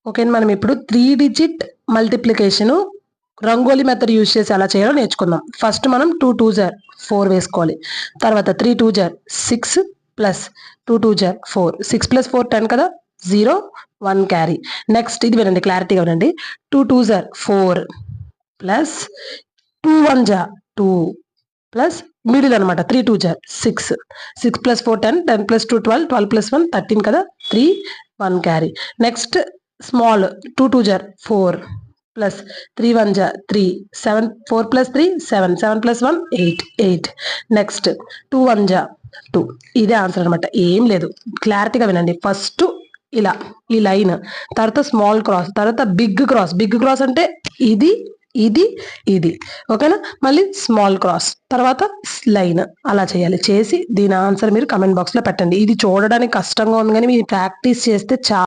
Okay, మనం ఇప్పుడు 3 digit multiplication rangoli method use చేసి ఎలా చేయాలో నేర్చుకుందాం. ఫస్ట్ మనం 2 2 జార్ 4 వేసుకోవాలి. తర్వాత 3 2 జార్ 6 ప్లస్ 2 2 జార్ 4, 6 ప్లస్ 4 10 కదా, 0 1 క్యారీ. నెక్స్ట్ ఇది వినండి, క్లారిటీగా వినండి. 2 2 జార్ 4 ప్లస్ 2 1 జార్ 2 ప్లస్ మిడిల్ అనమాట 3 2 జార్ 6, 6 ప్లస్ 4 10, 10 ప్లస్ 2 12, 12 ప్లస్ 1 13 కదా, 3 1 క్యారీ. నెక్స్ట్ స్మాల్ 2 2 జార్ 4 ప్లస్ 3 1 జార్ 3, 7 4 ప్లస్ 3 7, 7 ప్లస్ 1 8 8. నెక్స్ట్ 2 1 జార్ 2. ఇదే ఆన్సర్ అనమాట, ఏం లేదు. క్లారిటీగా వినండి. ఫస్ట్ ఇలా ఈ లైన్, తర్వాత స్మాల్ క్రాస్, తర్వాత బిగ్ క్రాస్. బిగ్ క్రాస్ అంటే ఇది ఇది ఇది, ఓకేనా. మళ్ళీ స్మాల్ క్రాస్, తర్వాత లైన్, అలా చేయాలి. చేసి దీని ఆన్సర్ మీరు కమెంట్ బాక్స్లో పెట్టండి. ఇది చూడడానికి కష్టంగా ఉంది కానీ మీరు ప్రాక్టీస్ చేస్తే చాలా